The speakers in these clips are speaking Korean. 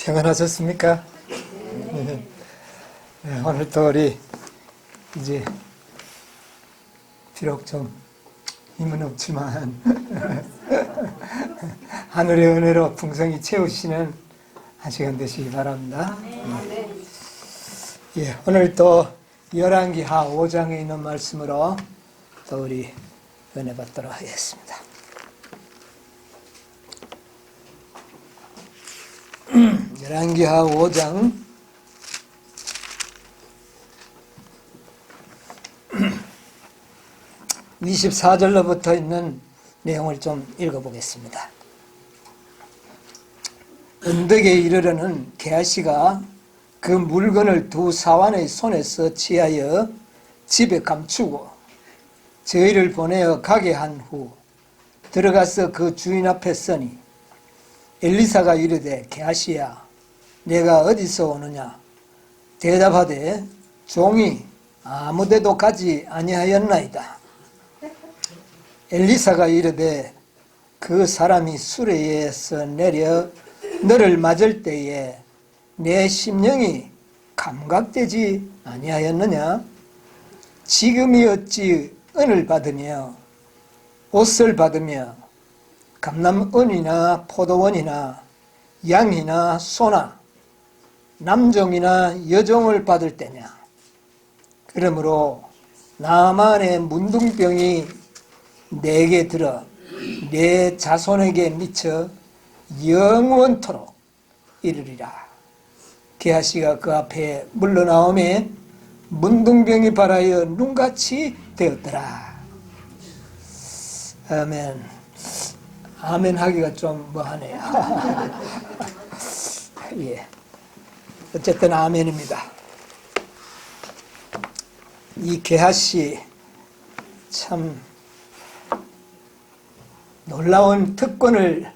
평안하셨습니까? 네, 오늘도 우리 이제 비록 좀 힘은 없지만 하늘의 은혜로 풍성히 채우시는 한 시간 되시기 바랍니다. 예, 오늘 또 열왕기하 5장에 있는 말씀으로 또 우리 은혜 받도록 하겠습니다. 열왕기하 5장 24절로부터 있는 내용을 좀 읽어보겠습니다. 언덕에 이르러는 게하시가 그 물건을 두 사환의 손에서 취하여 집에 감추고 저희를 보내어 가게 한 후 들어가서 그 주인 앞에 서니 엘리사가 이르되 게하시야 내가 어디서 오느냐 대답하되 종이 아무데도 가지 아니하였나이다. 엘리사가 이르되 그 사람이 수레에서 내려 너를 맞을 때에 내 심령이 감각되지 아니하였느냐? 지금이 어찌 은을 받으며 옷을 받으며 감람원이나 포도원이나 양이나 소나 남종이나 여종을 받을 때냐? 그러므로 나만의 문둥병이 내게 들어 내 자손에게 미쳐 영원토록 이르리라. 게하시가 그 앞에 물러나오매 문둥병이 발하여 눈같이 되었더라. 아멘. 아멘 하기가 좀 뭐하네요. 예. 어쨌든 아멘입니다. 이 게하시 참 놀라운 특권을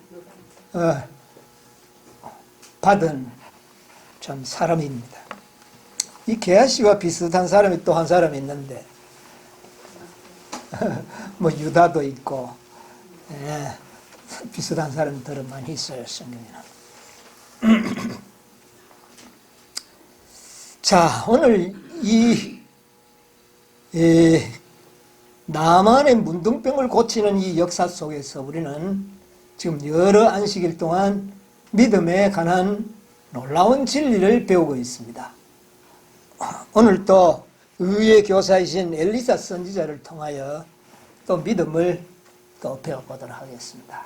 받은 참 사람입니다. 이 게하시와 비슷한 사람이 또 한 사람이 있는데 뭐 유다도 있고 비슷한 사람들은 많이 있어요, 성경에는. 자, 오늘 이 나만의 문둥병을 고치는 이 역사 속에서 우리는 지금 여러 안식일 동안 믿음에 관한 놀라운 진리를 배우고 있습니다. 오늘 또 의의 교사이신 엘리사 선지자를 통하여 또 믿음을 또 배워보도록 하겠습니다.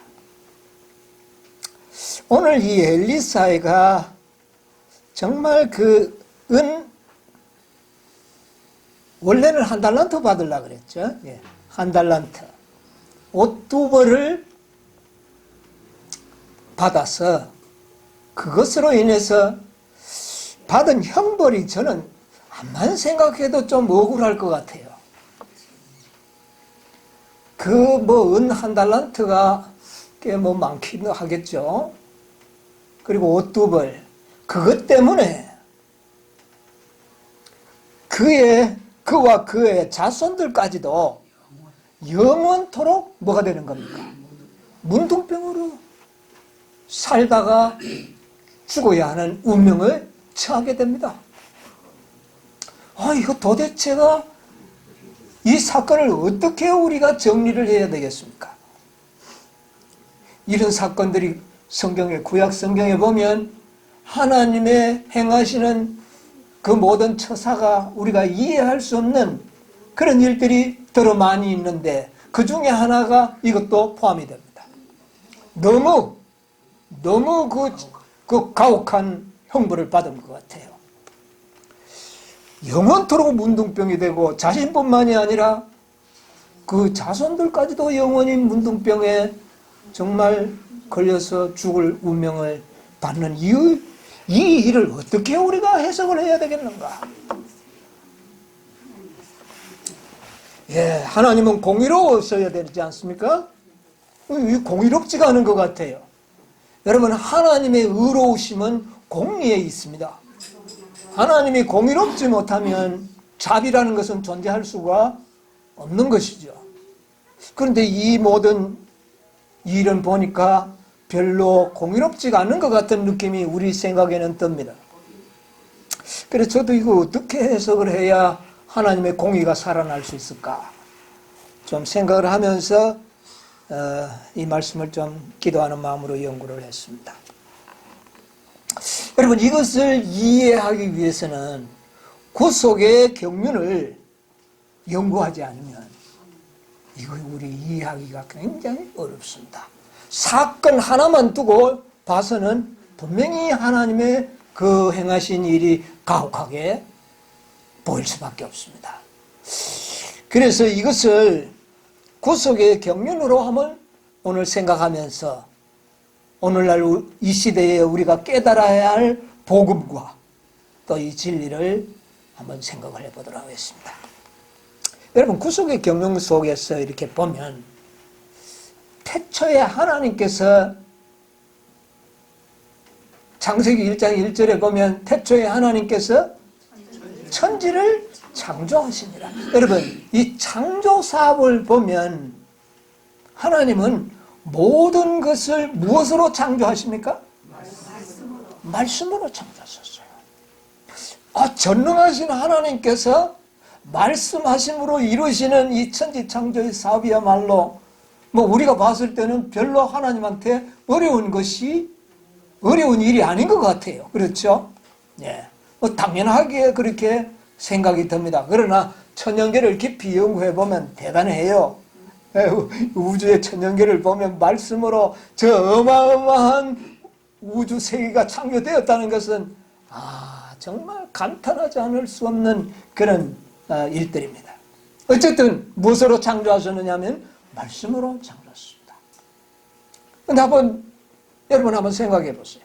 오늘 이 엘리사가 정말 원래는 한 달란트 받으려고 그랬죠. 예, 한 달란트. 옷 두 벌을 받아서 그것으로 인해서 받은 형벌이 저는 암만 생각해도 좀 억울할 것 같아요. 은 한 달란트가 꽤 많기도 하겠죠. 그리고 옷 두 벌. 그것 때문에 그와 그의 자손들까지도 영원토록 뭐가 되는 겁니까? 문둥병으로 살다가 죽어야 하는 운명을 처하게 됩니다. 이거 도대체가 이 사건을 어떻게 우리가 정리를 해야 되겠습니까? 이런 사건들이 구약 성경에 보면 하나님의 행하시는 그 모든 처사가 우리가 이해할 수 없는 그런 일들이 더러 많이 있는데 그 중에 하나가 이것도 포함이 됩니다. 너무 그 가혹한 형벌을 받은 것 같아요. 영원토록 문둥병이 되고 자신뿐만이 아니라 그 자손들까지도 영원히 문둥병에 정말 걸려서 죽을 운명을 받는 이 일을 어떻게 우리가 해석을 해야 되겠는가? 예, 하나님은 공의로우셔야 되지 않습니까? 공의롭지가 않은 것 같아요. 여러분, 하나님의 의로우심은 공의에 있습니다. 하나님이 공의롭지 못하면 자비라는 것은 존재할 수가 없는 것이죠. 그런데 이 모든 일은 보니까 별로 공의롭지가 않은 것 같은 느낌이 우리 생각에는 듭니다. 그래서 저도 이거 어떻게 해석을 해야 하나님의 공의가 살아날 수 있을까 좀 생각을 하면서 이 말씀을 좀 기도하는 마음으로 연구를 했습니다. 여러분, 이것을 이해하기 위해서는 구속의 경륜을 연구하지 않으면 이거 우리 이해하기가 굉장히 어렵습니다. 사건 하나만 두고 봐서는 분명히 하나님의 그 행하신 일이 가혹하게 보일 수밖에 없습니다. 그래서 이것을 구속의 경륜으로 한번 오늘 생각하면서 오늘날 이 시대에 우리가 깨달아야 할 복음과 또 이 진리를 한번 생각을 해보도록 하겠습니다. 여러분, 구속의 경륜 속에서 이렇게 보면 태초에 하나님께서 창세기 1장 1절에 보면 태초에 하나님께서 천지를 창조하시니라. 여러분, 이 창조 사업을 보면 하나님은 모든 것을 무엇으로 창조하십니까? 말씀으로 창조하셨어요. 전능하신 하나님께서 말씀하심으로 이루시는 이 천지 창조의 사업이야말로 우리가 봤을 때는 별로 하나님한테 어려운 일이 아닌 것 같아요. 그렇죠? 예. 당연하게 그렇게 생각이 듭니다. 그러나 천연계를 깊이 연구해 보면 대단해요. 우주의 천연계를 보면 말씀으로 저 어마어마한 우주 세계가 창조되었다는 것은 정말 감탄하지 않을 수 없는 그런 일들입니다. 어쨌든 무엇으로 창조하셨느냐 하면 말씀으로 창조했습니다. 그런데 여러분 한번 생각해 보세요.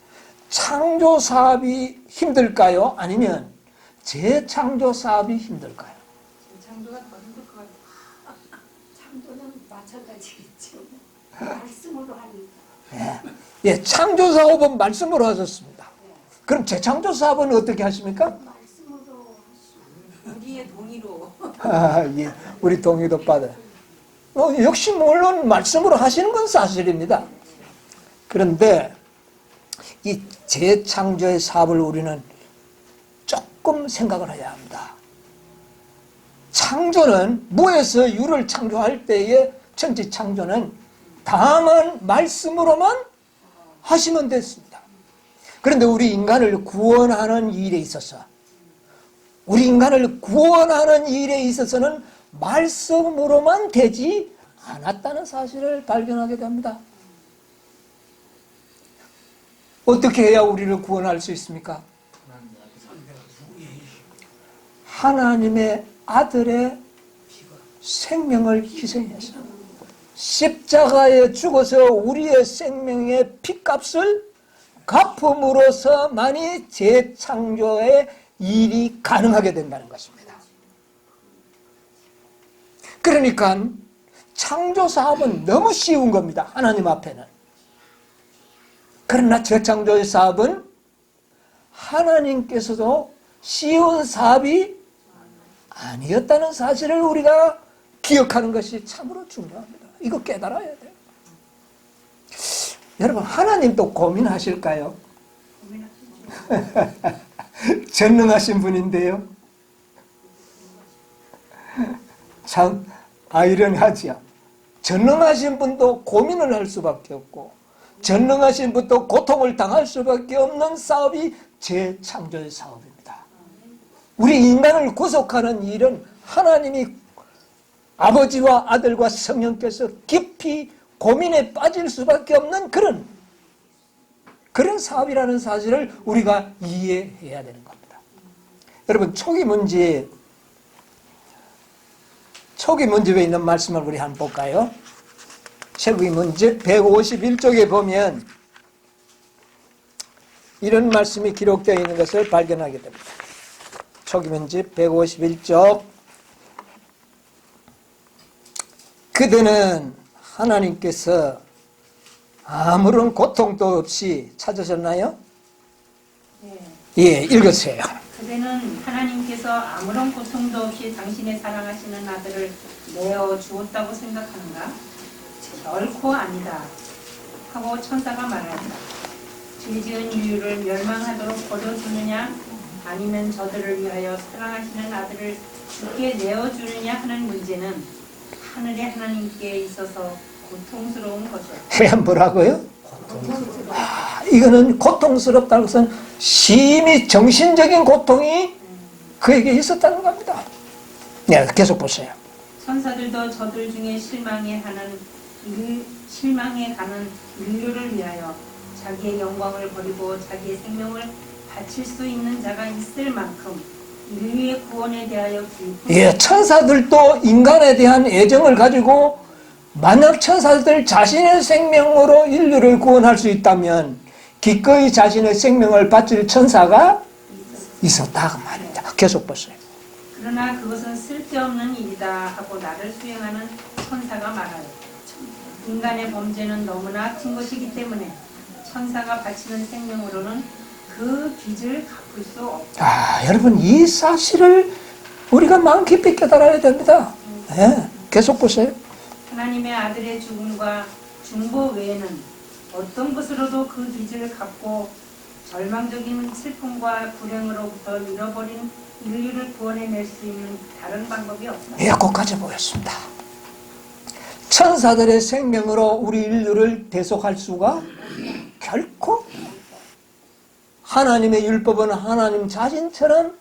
창조 사업이 힘들까요? 아니면 재창조 사업이 힘들까요? 재창조가 더 힘들 것 같아요. 창조는 마찬가지겠죠. 말씀으로 하니까. 예, 창조 사업은 말씀으로 하셨습니다. 그럼 재창조 사업은 어떻게 하십니까? 말씀으로 우리의 동의로. 예, 우리 동의도 받아요. 역시 물론 말씀으로 하시는 건 사실입니다. 그런데 이 재창조의 사업을 우리는 조금 생각을 해야 합니다. 창조는 무에서 유를 창조할 때의 천지 창조는 다만 말씀으로만 하시면 됐습니다. 그런데 우리 인간을 구원하는 일에 있어서는 말씀으로만 되지 않았다는 사실을 발견하게 됩니다. 어떻게 해야 우리를 구원할 수 있습니까? 하나님의 아들의 생명을 희생해서 십자가에 죽어서 우리의 생명의 핏값을 갚음으로써만이 재창조의 일이 가능하게 된다는 것입니다. 그러니까 창조 사업은 너무 쉬운 겁니다. 하나님 앞에는. 그러나 재창조의 사업은 하나님께서도 쉬운 사업이 아니었다는 사실을 우리가 기억하는 것이 참으로 중요합니다. 이거 깨달아야 돼요. 여러분, 하나님도 고민하실까요? 전능하신 분인데요. 참 아이러니하지요. 전능하신 분도 고민을 할 수밖에 없고 전능하신 분도 고통을 당할 수밖에 없는 사업이 재창조의 사업입니다. 우리 인간을 구속하는 일은 하나님이 아버지와 아들과 성령께서 깊이 고민에 빠질 수밖에 없는 그런 사업이라는 사실을 우리가 이해해야 되는 겁니다. 여러분, 초기 문제에 있는 말씀을 우리 한번 볼까요? 초기 문제 151쪽에 보면 이런 말씀이 기록되어 있는 것을 발견하게 됩니다. 초기 문제 151쪽. 그대는 하나님께서 아무런 고통도 없이 찾으셨나요? 네. 예, 읽으세요. 그대는 하나님께서 아무런 고통도 없이 당신의 사랑하시는 아들을 내어 주었다고 생각하는가? 결코 아니다. 하고 천사가 말하니라. 죄지은 인류를 멸망하도록 거둬주느냐 아니면 저들을 위하여 사랑하시는 아들을 죽게 내어주느냐 하는 문제는 하늘의 하나님께 있어서 고통스러운 것이었다. 뭐라고요? 이거는 고통스럽다는 것은 심히 정신적인 고통이 그에게 있었다는 겁니다. 네, 계속 보세요. 천사들도 저들 중에 실망해 가는 인류를 위하여 자기의 영광을 버리고 자기의 생명을 바칠 수 있는 자가 있을 만큼 인류의 구원에 대하여 예, 천사들도 인간에 대한 애정을 가지고 만약 천사들 자신의 생명으로 인류를 구원할 수 있다면 기꺼이 자신의 생명을 바칠 천사가 있었다 그 말입니다. 계속 보세요. 그러나 그것은 쓸데없는 일이다 하고 나를 수행하는 천사가 말하여 인간의 범죄는 너무나 큰 것이기 때문에 천사가 바치는 생명으로는 그 빚을 갚을 수 없다. 여러분 이 사실을 우리가 마음 깊이 깨달아야 됩니다. 네, 계속 보세요. 하나님의 아들의 죽음과 중보 외에는 어떤 것으로도 그 빚을 갚고 절망적인 슬픔과 불행으로부터 잃어버린 인류를 구원해낼 수 있는 다른 방법이 없다. 예, 거기까지 보겠습니다. 천사들의 생명으로 우리 인류를 대속할 수가 결코 하나님의 율법은 하나님 자신처럼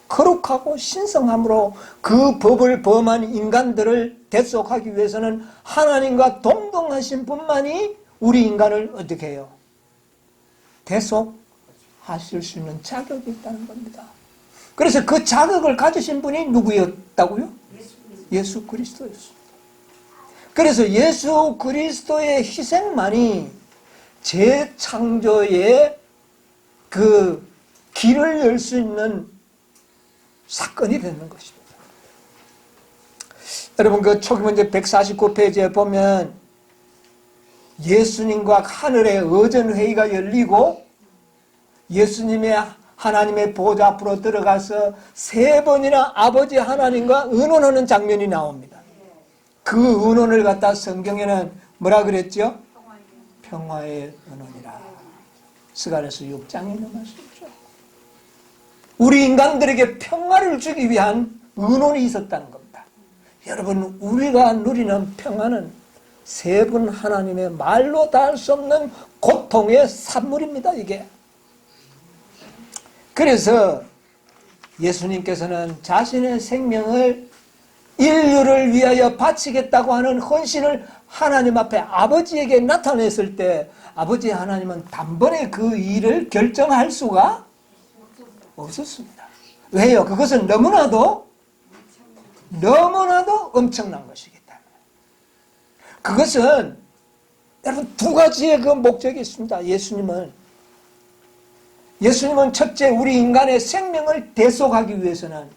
거룩하고 신성함으로 그 법을 범한 인간들을 대속하기 위해서는 하나님과 동등하신 분만이 우리 인간을 어떻게 해요? 대속하실 수 있는 자격이 있다는 겁니다. 그래서 그 자격을 가지신 분이 누구였다고요? 예수 그리스도였습니다. 그래서 예수 그리스도의 희생만이 재창조의 그 길을 열 수 있는 사건이 되는 것입니다. 여러분 그 초기문제 149페이지에 보면 예수님과 하늘의 의전회의가 열리고 예수님의 하나님의 보좌 앞으로 들어가서 3번이나 아버지 하나님과 의논하는 장면이 나옵니다. 그 의논을 갖다 성경에는 뭐라 그랬죠? 평화의 의논이라. 스가랴서 6장에 있는 말씀이죠. 우리 인간들에게 평화를 주기 위한 의논이 있었다는 겁니다. 여러분 우리가 누리는 평화는 3분 하나님의 말로 다 할 수 없는 고통의 산물입니다. 이게. 그래서 예수님께서는 자신의 생명을 인류를 위하여 바치겠다고 하는 헌신을 하나님 앞에 아버지에게 나타냈을 때 아버지 하나님은 단번에 그 일을 결정할 수가 없었습니다. 왜요? 그것은 너무나도 엄청난 것이기 때문에. 그것은 여러분 2가지의 그 목적이 있습니다. 예수님은 첫째 우리 인간의 생명을 대속하기 위해서는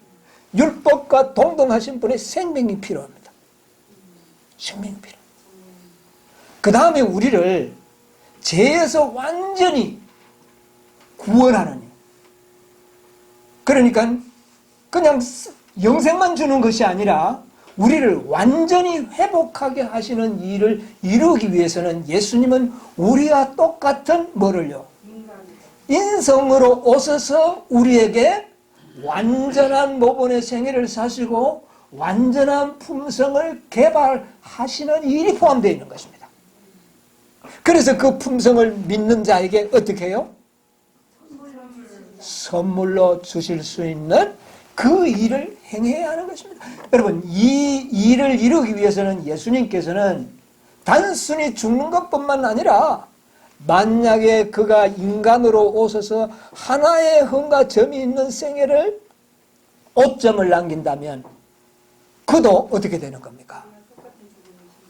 율법과 동등하신 분의 생명이 필요합니다. 생명이 필요합니다. 그 다음에 우리를 죄에서 완전히 구원하는 일. 그러니까 그냥 영생만 주는 것이 아니라 우리를 완전히 회복하게 하시는 일을 이루기 위해서는 예수님은 우리와 똑같은 뭐를요? 인성으로 오셔서 우리에게 완전한 모본의 생애를 사시고 완전한 품성을 개발하시는 일이 포함되어 있는 것입니다. 그래서 그 품성을 믿는 자에게 어떻게 해요? 선물로 주실 수 있는 그 일을 행해야 하는 것입니다. 여러분 이 일을 이루기 위해서는 예수님께서는 단순히 죽는 것뿐만 아니라 만약에 그가 인간으로 오셔서 하나의 흠과 점이 있는 생애를 5점을 남긴다면 그도 어떻게 되는 겁니까?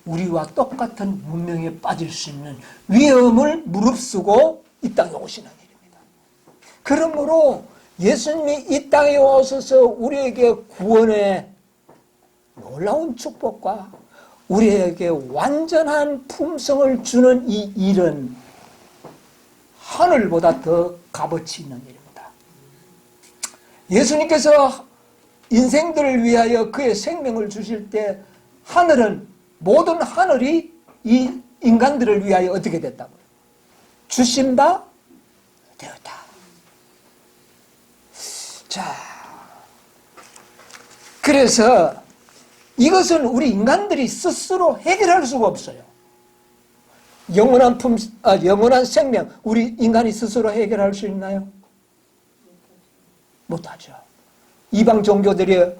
우리와 똑같은 문명에 빠질 수 있는 위험을 무릅쓰고 이 땅에 오시는 일입니다. 그러므로 예수님이 이 땅에 오셔서 우리에게 구원의 놀라운 축복과 우리에게 완전한 품성을 주는 이 일은 하늘보다 더 값어치 있는 일입니다. 예수님께서 인생들을 위하여 그의 생명을 주실 때 하늘은 모든 하늘이 이 인간들을 위하여 어떻게 됐다고요? 주신 바 되었다. 자, 그래서 이것은 우리 인간들이 스스로 해결할 수가 없어요. 영원한 생명, 우리 인간이 스스로 해결할 수 있나요? 못하죠. 이방 종교들의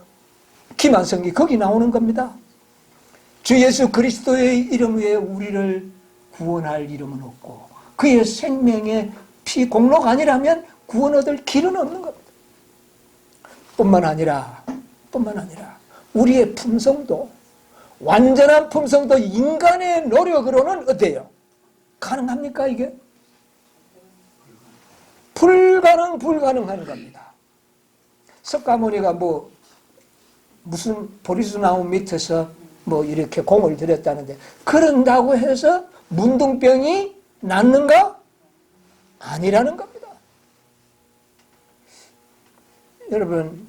기만성이 거기 나오는 겁니다. 주 예수 그리스도의 이름 외에 우리를 구원할 이름은 없고 그의 생명의 피 공로가 아니라면 구원 얻을 길은 없는 겁니다. 뿐만 아니라 우리의 품성도, 완전한 품성도 인간의 노력으로는 어때요? 가능합니까 이게? 불가능한 겁니다. 석가모니가 무슨 보리수 나무 밑에서 이렇게 공을 들였다는데 그런다고 해서 문둥병이 낫는가? 아니라는 겁니다. 여러분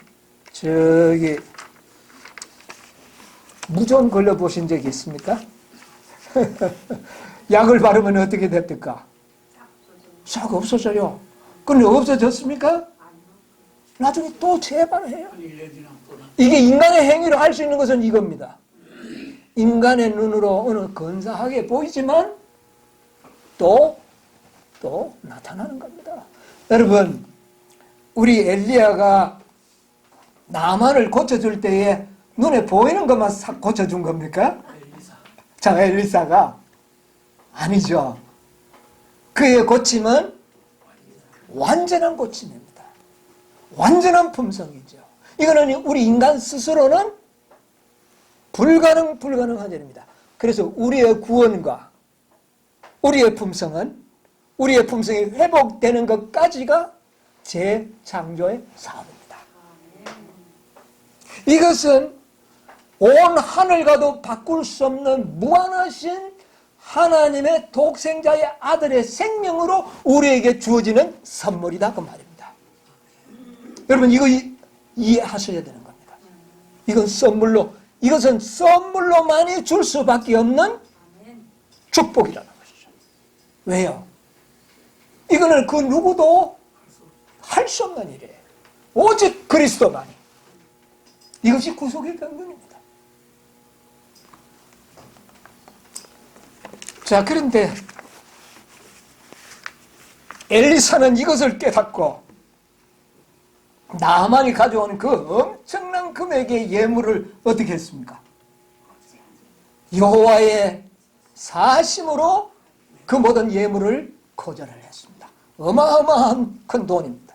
무좀 걸려보신 적이 있습니까? 약을 바르면 어떻게 됩니까? 싹 없어져요. 근데 없어졌습니까? 나중에 또 재발해요. 이게 인간의 행위로 할 수 있는 것은 이겁니다. 인간의 눈으로 어느 근사하게 보이지만 또 나타나는 겁니다. 여러분, 우리 엘리야가 나만을 고쳐줄 때에 눈에 보이는 것만 싹 고쳐준 겁니까? 자, 엘리사가 아니죠. 그의 고침은 완전한 고침입니다. 완전한 품성이죠. 이거는 우리 인간 스스로는 불가능한 일입니다. 그래서 우리의 구원과 우리의 품성이 회복되는 것까지가 재창조의 사업입니다. 이것은 온 하늘과도 바꿀 수 없는 무한하신 하나님의 독생자의 아들의 생명으로 우리에게 주어지는 선물이다 그 말입니다. 여러분 이거 이해하셔야 되는 겁니다. 이것은 선물로만이 줄 수밖에 없는 축복이라는 것이죠. 왜요? 이거는 그 누구도 할 수 없는 일이에요. 오직 그리스도만이. 이것이 구속의 경륜입니다. 자, 그런데 엘리사는 이것을 깨닫고 나만이 가져온 그 엄청난 금액의 예물을 어떻게 했습니까? 여호와의 사심으로 그 모든 예물을 거절을 했습니다. 어마어마한 큰 돈입니다.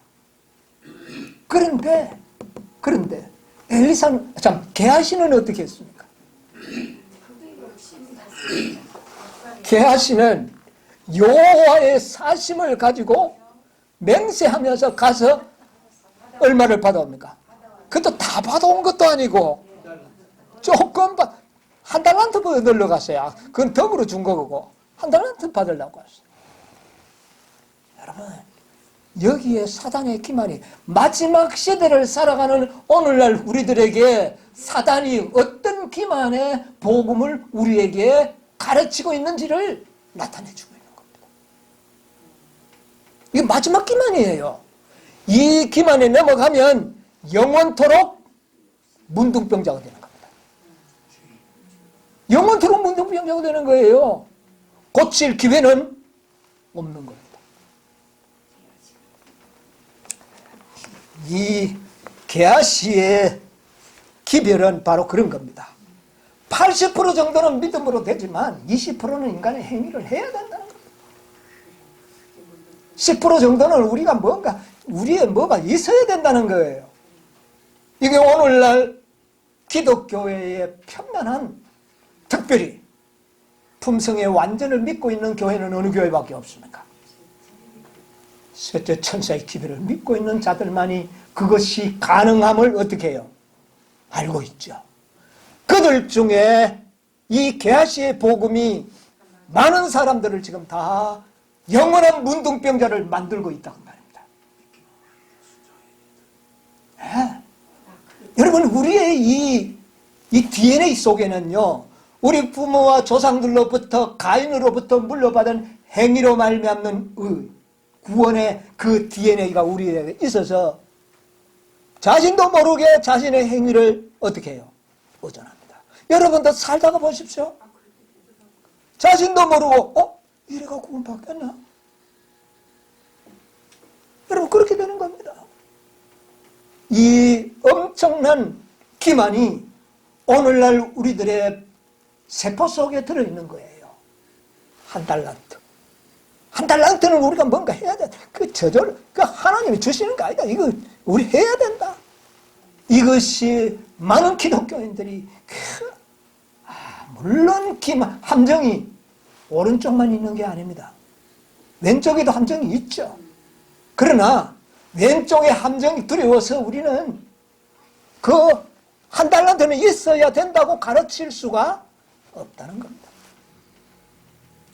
그런데 게하시는 어떻게 했습니까? 게하시는 여호와의 사심을 가지고 맹세하면서 가서 얼마를 받아옵니까? 그것도 다 받아온 것도 아니고 조금 한 달란트 넣으러 갔어요. 그건 덤으로 준 거고 한 달란트 받으려고 했어요. 여러분 여기에 사단의 기만이 마지막 시대를 살아가는 오늘날 우리들에게 사단이 어떤 기만의 복음을 우리에게 가르치고 있는지를 나타내주고 있는 겁니다. 이게 마지막 기만이에요. 이 기만에 넘어가면 영원토록 문둥병자가 되는 겁니다. 영원토록 문둥병자가 되는 거예요. 고칠 기회는 없는 겁니다. 이 게하시의 기별은 바로 그런 겁니다. 80% 정도는 믿음으로 되지만 20%는 인간의 행위를 해야 된다는 겁니다. 10% 정도는 우리의 뭐가 있어야 된다는 거예요. 이게 오늘날 기독교회의 편만한, 특별히 품성의 완전을 믿고 있는 교회는 어느 교회밖에 없습니까? 셋째 천사의 기별을 믿고 있는 자들만이 그것이 가능함을 어떻게 해요? 알고 있죠. 그들 중에 이 게하시의 복음이 많은 사람들을 지금 다 영원한 문둥병자를 만들고 있다고 말입니다. 네. 여러분 우리의 이 DNA 속에는요 우리 부모와 조상들로부터 가인으로부터 물려받은 행위로 말미암는 구원의 그 DNA가 우리에게 있어서 자신도 모르게 자신의 행위를 어떻게 해요? 의존합니다. 여러분도 살다가 보십시오. 자신도 모르고 이래가 구원 받겠나? 여러분 그렇게 되는 겁니다. 이 엄청난 기만이 오늘날 우리들의 세포 속에 들어있는 거예요. 한 달란트. 한 달란트는 우리가 뭔가 해야 돼. 그 저절, 그 하나님이 주시는 거 아니다. 이거 우리 해야 된다. 이것이 많은 기독교인들이, 물론 함정이 오른쪽만 있는 게 아닙니다. 왼쪽에도 함정이 있죠. 그러나 왼쪽에 함정이 두려워서 우리는 그 한 달란트는 있어야 된다고 가르칠 수가 없다는 겁니다.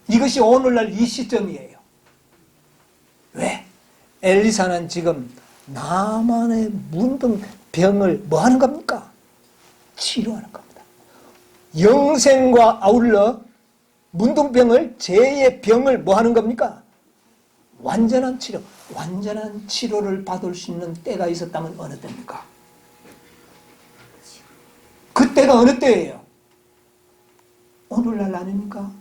이것이 오늘날 이 시점이에요. 왜? 엘리사는 지금 나만의 문둥병을 뭐 하는 겁니까? 치료하는 겁니다. 영생과 아울러 문둥병을, 죄의 병을 뭐 하는 겁니까? 완전한 치료. 완전한 치료를 받을 수 있는 때가 있었다면 어느 때입니까? 그때가 어느 때예요? 오늘날 아닙니까?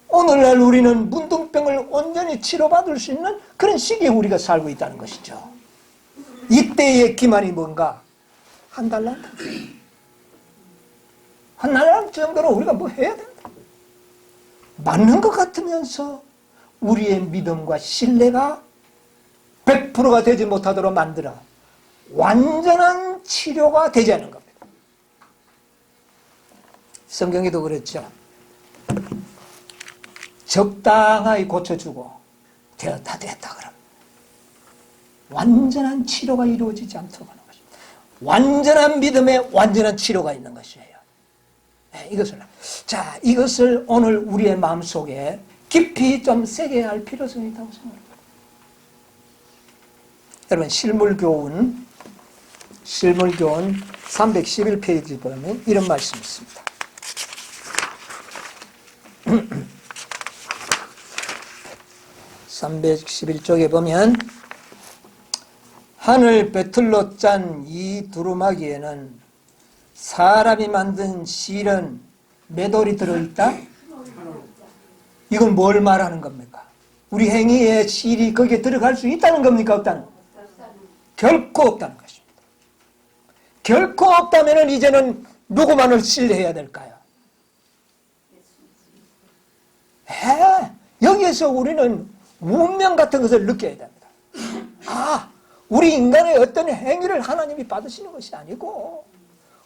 오늘날 우리는 문둥병을 온전히 치료받을 수 있는 그런 시기에 우리가 살고 있다는 것이죠. 이때의 기만이 뭔가? 한 달란트. 한 달란트 정도로 우리가 뭐 해야 된다. 맞는 것 같으면서 우리의 믿음과 신뢰가 100%가 되지 못하도록 만들어 완전한 치료가 되지 않는 겁니다. 성경에도 그랬죠. 적당하게 고쳐주고 다 됐다 그러면 완전한 치료가 이루어지지 않도록 하는 것입니다. 완전한 믿음에 완전한 치료가 있는 것이에요. 이것을 오늘 우리의 마음속에 깊이 좀 세게 할 필요성이 있다고 생각합니다. 여러분 실물교훈 311페이지 보면 이런 말씀이 있습니다. 311쪽에 보면 하늘 배틀로 짠 이 두루마기에는 사람이 만든 실은 몇 올이 들어있다? 이건 뭘 말하는 겁니까? 우리 행위의 실이 거기에 들어갈 수 있다는 겁니까? 없다는? 결코 없다는 것입니다. 결코 없다면 이제는 누구만을 신뢰해야 될까요? 여기에서 우리는 운명 같은 것을 느껴야 됩니다. 우리 인간의 어떤 행위를 하나님이 받으시는 것이 아니고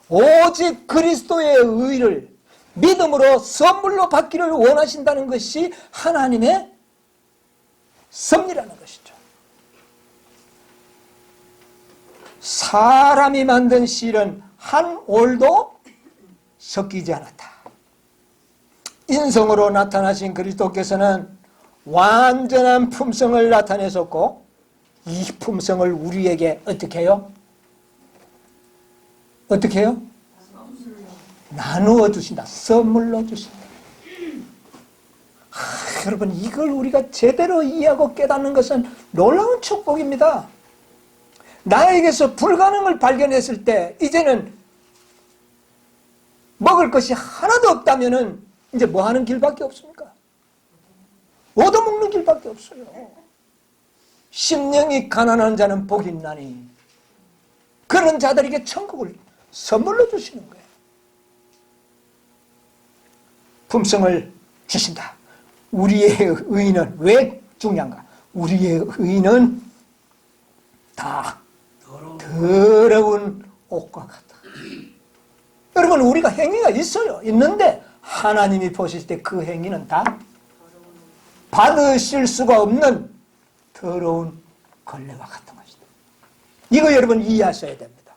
오직 그리스도의 의를 믿음으로 선물로 받기를 원하신다는 것이 하나님의 섭리라는 것이죠. 사람이 만든 실은 한 올도 섞이지 않았다. 인성으로 나타나신 그리스도께서는 완전한 품성을 나타내셨고 이 품성을 우리에게 어떻게 해요? 어떻게 해요? 나누어 주신다. 선물로 주신다. 여러분 이걸 우리가 제대로 이해하고 깨닫는 것은 놀라운 축복입니다. 나에게서 불가능을 발견했을 때 이제는 먹을 것이 하나도 없다면은 이제 뭐 하는 길밖에 없습니까? 얻어먹는 길밖에 없어요. 심령이 가난한 자는 복이 있나니 그런 자들에게 천국을 선물로 주시는 거예요. 품성을 주신다. 우리의 의는 왜 중요한가? 우리의 의는 다 더러운 옷과 같다. 여러분 우리가 행위가 있어요. 있는데 하나님이 보실 때 그 행위는 다 받으실 수가 없는 더러운 걸레와 같은 것이다. 이거 여러분 이해하셔야 됩니다.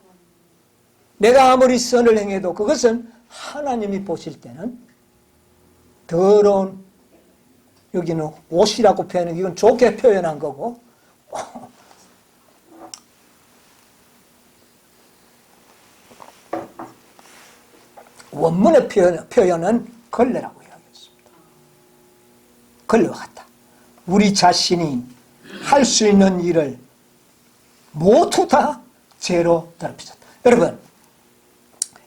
내가 아무리 선을 행해도 그것은 하나님이 보실 때는 더러운, 여기는 옷이라고 표현은 이건 좋게 표현한 거고 원문의 표현은 걸레라고 이야기했습니다. 걸레와 같다. 우리 자신이 할 수 있는 일을 모두 다 죄로 더럽혀졌다. 여러분,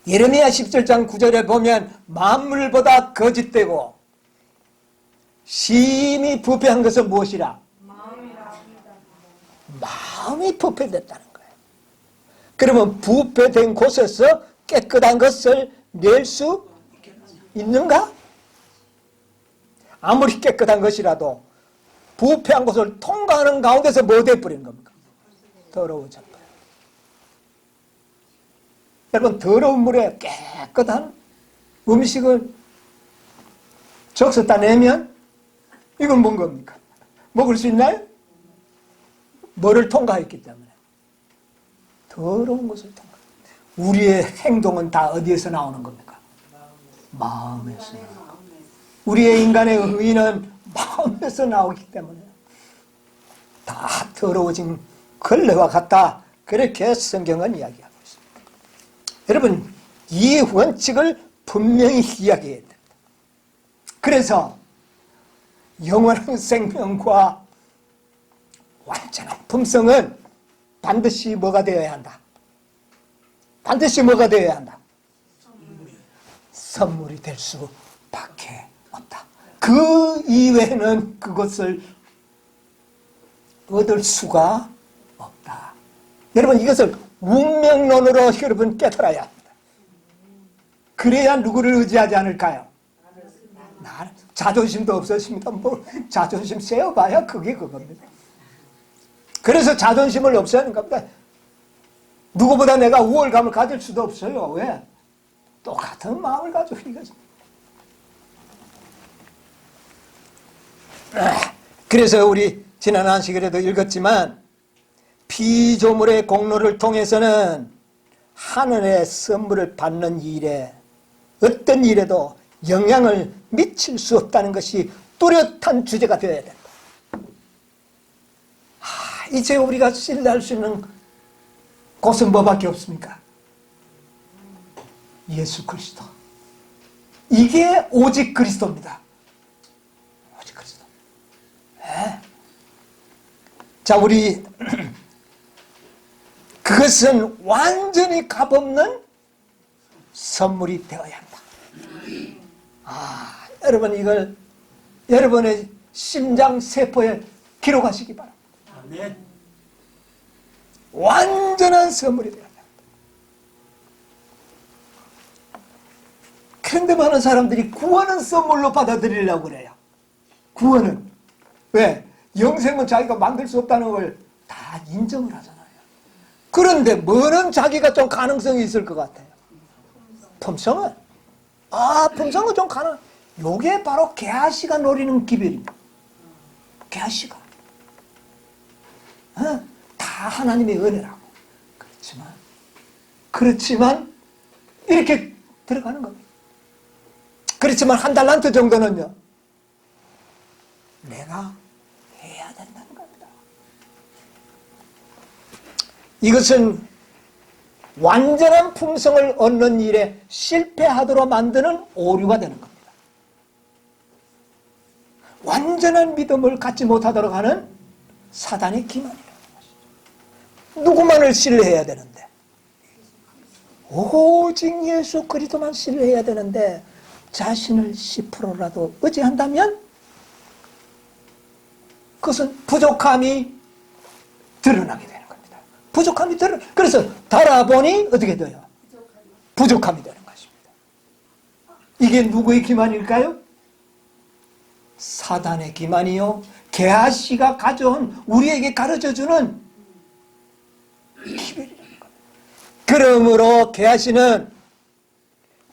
예레미야 17장 9절에 보면 만물보다 거짓되고 심히 부패한 것은 무엇이라? 마음이 부패됐다는 거예요. 그러면 부패된 곳에서 깨끗한 것을 낼 수 있는가? 아무리 깨끗한 것이라도 부패한 곳을 통과하는 가운데서 뭐 돼버린 겁니까? 더러워져 버려요. 여러분, 더러운 물에 깨끗한 음식을 적셔다 내면 이건 뭔 겁니까? 먹을 수 있나요? 뭐를 통과했기 때문에? 더러운 것을 통과. 우리의 행동은 다 어디에서 나오는 겁니까? 마음에서. 우리의 인간의 의의는 마음에서 나오기 때문에 다 더러워진 걸레와 같다. 그렇게 성경은 이야기하고 있습니다. 여러분, 이 원칙을 분명히 이야기해야 됩니다. 그래서 영원한 생명과 완전한 품성은 반드시 뭐가 되어야 한다? 반드시 뭐가 되어야 한다? 선물이 될 수밖에 없다. 그 이외에는 그것을 얻을 수가 없다. 여러분, 이것을 운명론으로 여러분 깨달아야 합니다. 그래야 누구를 의지하지 않을까요? 나는 자존심도 없으십니다. 뭐 자존심 세워봐야 그게 그겁니다. 그래서 자존심을 없애는 겁니다. 누구보다 내가 우월감을 가질 수도 없어요. 왜? 똑같은 마음을 가지고 이것입니다. 그래서 우리 지난 안식일에도 읽었지만 피조물의 공로를 통해서는 하늘의 선물을 받는 일에 어떤 일에도 영향을 미칠 수 없다는 것이 뚜렷한 주제가 되어야 된다. 이제 우리가 신뢰할 수 있는 곳은 뭐밖에 없습니까? 예수 그리스도. 이게 오직 그리스도입니다. 오직 그리스도. 네. 자, 우리 그것은 완전히 값없는 선물이 되어야 한다. 여러분, 이걸 여러분의 심장 세포에 기록하시기 바랍니다. 아멘. 완전한 선물이 되어야 한다. 그런데 많은 사람들이 구원은 선물로 받아들이려고 그래요. 구원은. 왜? 영생은 자기가 만들 수 없다는 걸 다 인정을 하잖아요. 그런데 뭐는 자기가 좀 가능성이 있을 것 같아요? 품성은? 품성은 좀 요게 바로 게하시가 노리는 기별입니다. 게하시가. 다 하나님의 은혜라고. 그렇지만 이렇게 들어가는 겁니다. 그렇지만 한 달란트 정도는요, 내가 해야 된다는 겁니다. 이것은 완전한 품성을 얻는 일에 실패하도록 만드는 오류가 되는 겁니다. 완전한 믿음을 갖지 못하도록 하는 사단의 기만이라는 것이죠. 누구만을 신뢰해야 되는데? 오직 예수 그리스도만 신뢰해야 되는데 자신을 10%라도 의지한다면 그것은 부족함이 드러나게 되는 겁니다. 그래서 달아보니 어떻게 돼요? 부족함이 되는 것입니다. 이게 누구의 기만일까요? 사단의 기만이요, 게하시가 가져온 우리에게 가르쳐주는 기별이라는 겁니다. 그러므로 게하시는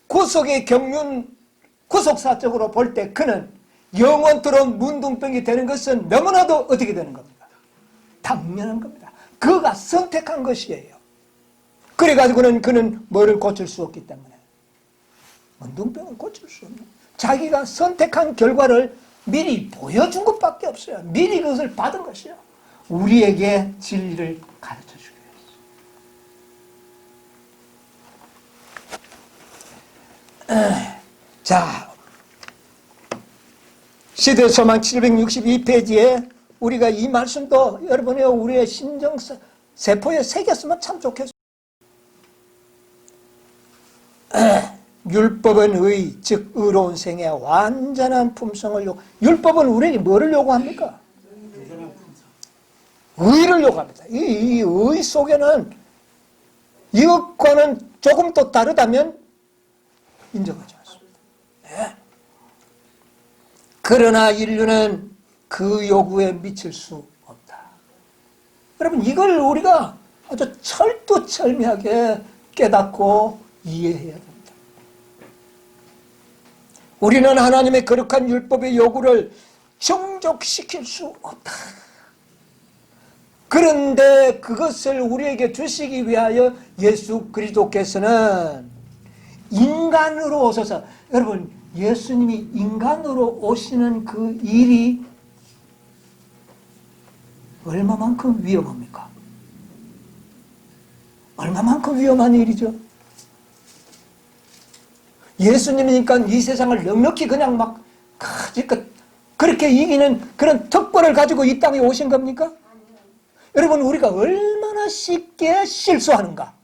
구속의 경륜, 구속사적으로 볼 때 그는 영원토록 문둥병이 되는 것은 너무나도 어떻게 되는 겁니까? 당연한 겁니다. 그가 선택한 것이에요. 그래가지고는 그는 뭐를 고칠 수 없기 때문에 문둥병은 고칠 수 없는, 자기가 선택한 결과를 미리 보여준 것밖에 없어요. 미리 그것을 받은 것이요. 우리에게 진리를 가르쳐 주기 위해서. 자, 시대소망 762페이지에 우리가 이 말씀도 여러분이 우리의 심정 세포에 새겼으면 참 좋겠어요. 율법은 의, 즉 의로운 생애 완전한 품성을 율법은 우리에게 뭐를 요구합니까? 의를 요구합니다. 이 의 속에는 이것과는 조금 더 다르다면 인정하지 않습니다. 네. 그러나 인류는 그 요구에 미칠 수 없다. 여러분, 이걸 우리가 아주 철두철미하게 깨닫고 이해해야 됩니다. 우리는 하나님의 거룩한 율법의 요구를 충족시킬 수 없다. 그런데 그것을 우리에게 주시기 위하여 예수 그리스도께서는 인간으로 오셔서, 여러분, 예수님이 인간으로 오시는 그 일이 얼마만큼 위험합니까? 얼마만큼 위험한 일이죠? 예수님이니까 이 세상을 넉넉히 그냥 막 그렇게 이기는 그런 특권을 가지고 이 땅에 오신 겁니까? 여러분, 우리가 얼마나 쉽게 실수하는가?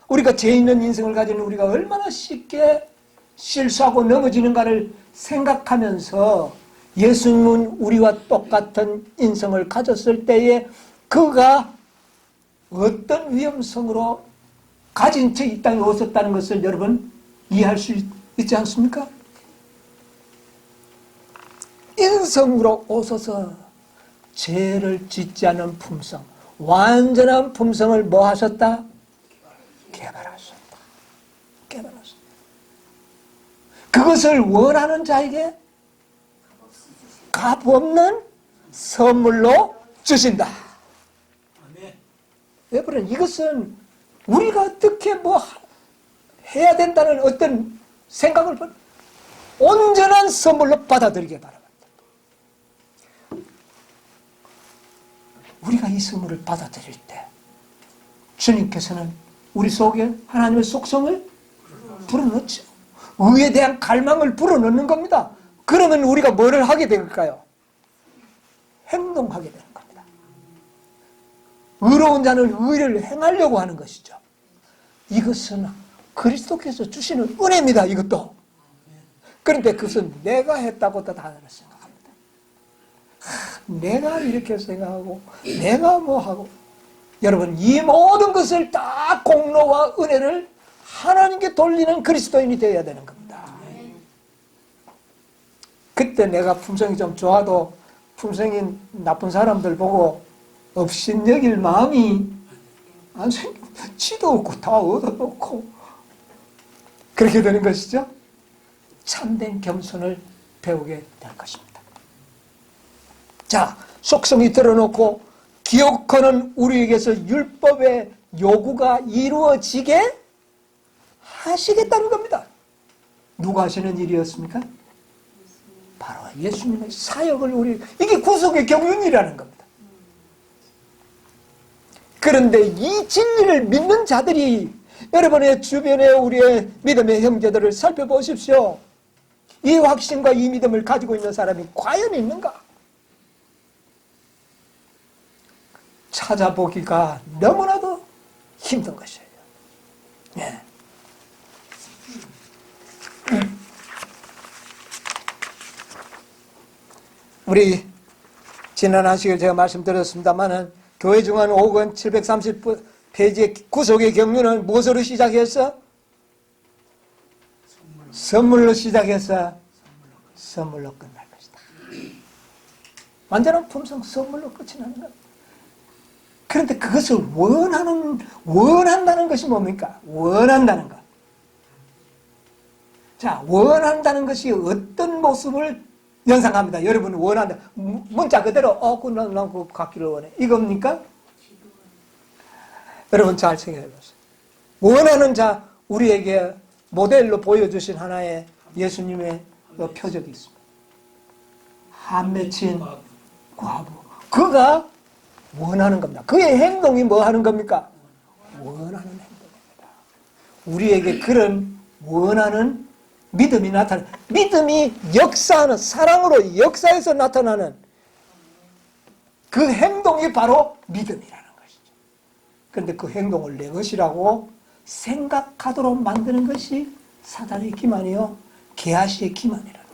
우리가 죄 있는 인생을 가진 우리가 얼마나 쉽게 실수하고 넘어지는가를 생각하면서 예수님은 우리와 똑같은 인성을 가졌을 때에 그가 어떤 위험성으로 가진 채 이 땅에 오셨다는 것을 여러분 이해할 수 있지 않습니까? 인성으로 오셔서 죄를 짓지 않은 품성, 완전한 품성을 뭐 하셨다? 개발하셨다. 개발하셨다. 그것을 원하는 자에게 값없는 선물로 주신다. 여러분, 이것은 우리가 어떻게 뭐 해야 된다는 어떤 생각을 온전한 선물로 받아들이게 바랍니다. 우리가 이 선물을 받아들일 때 주님께서는 우리 속에 하나님의 속성을 불어넣죠. 의에 대한 갈망을 불어넣는 겁니다. 그러면 우리가 뭐를 하게 될까요? 행동하게 되는 겁니다. 의로운 자는 의를 행하려고 하는 것이죠. 이것은 그리스도께서 주시는 은혜입니다. 이것도. 그런데 그것은 내가 했다고 다 생각합니다. 내가 이렇게 생각하고 내가 뭐 하고, 여러분, 이 모든 것을 다 공로와 은혜를 하나님께 돌리는 그리스도인이 되어야 되는 겁니다. 그때 내가 품성이 좀 좋아도 품성이 나쁜 사람들 보고 업신여길 마음이 안 생겨. 지도 없고 다 얻어놓고 그렇게 되는 것이죠. 참된 겸손을 배우게 될 것입니다. 자, 속성이 드러놓고 기어코는 우리에게서 율법의 요구가 이루어지게 하시겠다는 겁니다. 누가 하시는 일이었습니까? 바로 예수님의 사역을 이게 구속의 경륜이라는 겁니다. 그런데 이 진리를 믿는 자들이, 여러분의 주변에 우리의 믿음의 형제들을 살펴보십시오. 이 확신과 이 믿음을 가지고 있는 사람이 과연 있는가? 찾아보기가 너무나도 힘든 것이에요. 네. 우리 지난 한 시간에 제가 말씀드렸습니다마는 교회 중앙 5권 730페이지의 구속의 경륜은 무엇으로 시작해서? 선물로 시작해서 선물로 끝날 것이다. 완전한 품성 선물로 끝이 나는 겁니다. 그런데 그것을 원한다는 것이 뭡니까? 원한다는 것. 자, 원한다는 것이 어떤 모습을 연상합니다. 여러분이 원한다. 문자 그대로, 난 그거 갖기를 원해. 이겁니까? 여러분 잘 생각해 보세요. 원하는 자, 우리에게 모델로 보여주신 하나의 예수님의 표적이 있습니다. 한 맺힌 과부. 그가 원하는 겁니다. 그의 행동이 뭐 하는 겁니까? 원하는 행동입니다. 우리에게 그런 원하는 믿음이 나타나. 믿음이 역사하는, 사랑으로 역사에서 나타나는 그 행동이 바로 믿음이라는 것이죠. 그런데 그 행동을 내 것이라고 생각하도록 만드는 것이 사단의 기만이요, 게하시의 기만이라는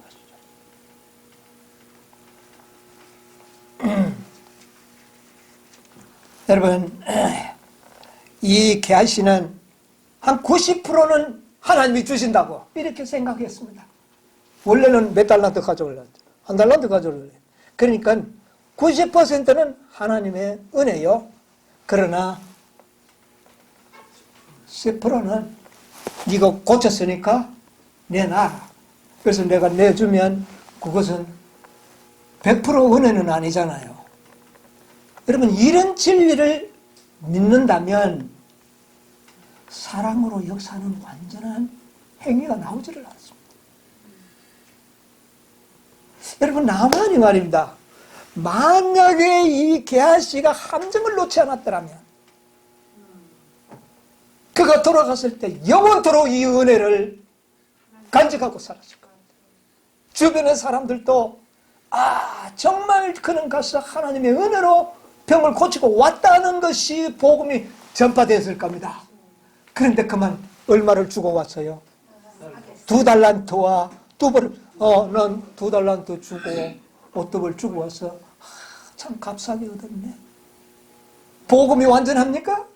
것이죠. 여러분, 이 게하시는 한 90%는 하나님이 주신다고 이렇게 생각했습니다. 원래는 몇 달란트 가져올래? 한 달란트 가져올래? 그러니까 90%는 하나님의 은혜요. 그러나 10%는 네가 고쳤으니까 내놔라. 그래서 내가 내주면 그것은 100% 은혜는 아니잖아요. 여러분, 이런 진리를 믿는다면 사랑으로 역사하는 완전한 행위가 나오지를 않습니다. 여러분, 나만이 말입니다. 만약에 이 게하시가 함정을 놓지 않았더라면 그가 돌아갔을 때 영원토록 이 은혜를 간직하고 살았을 겁니다. 주변의 사람들도 정말 그는 가서 하나님의 은혜로 병을 고치고 왔다는 것이 복음이 전파되었을 겁니다. 그런데 그만 얼마를 주고 왔어요? 2달란트와 난 2달란트 주고 5떡을 주고 와서 참 값싸게 얻었네. 복음이 완전합니까?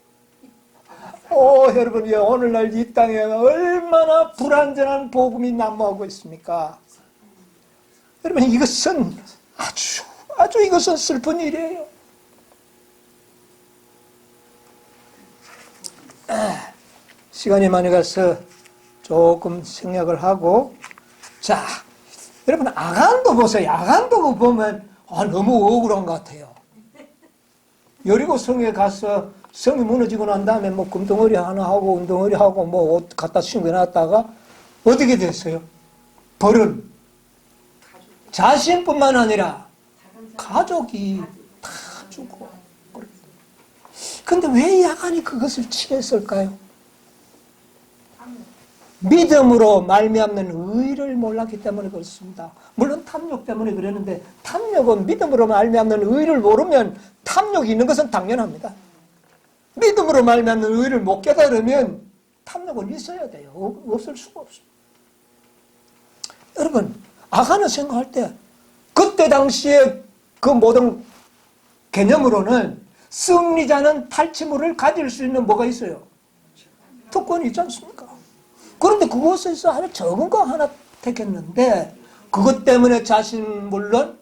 여러분, 오늘날 이 땅에 얼마나 불완전한 복음이 난무하고 있습니까? 여러분, 이것은 아주 이것은 슬픈 일이에요. 시간이 많이 가서 조금 생략을 하고, 자, 여러분, 아간도 보세요. 아간도 보면 너무 억울한 것 같아요. 여리고 성에 가서 성이 무너지고 난 다음에 뭐 금덩어리 하나 하고 은덩어리 하고 뭐 옷 갖다 신겨놨다가 어떻게 됐어요? 벌은 자신뿐만 아니라 가족이 다 죽고. 근데 왜 야간이 그것을 취했을까요? 믿음으로 말미암는 의를 몰랐기 때문에 그렇습니다. 물론 탐욕 때문에 그랬는데, 탐욕은 믿음으로 말미암는 의를 모르면 탐욕이 있는 것은 당연합니다. 믿음으로 말미암는 의를 못 깨달으면 탐욕은 있어야 돼요. 없을 수가 없습니다. 여러분, 아간을 생각할 때 그때 당시에 그 모든 개념으로는 승리자는 탈취물을 가질 수 있는 뭐가 있어요? 특권이 있지 않습니까? 그런데 그것에서 아주 적은 거 하나 택했는데 그것 때문에 자신 물론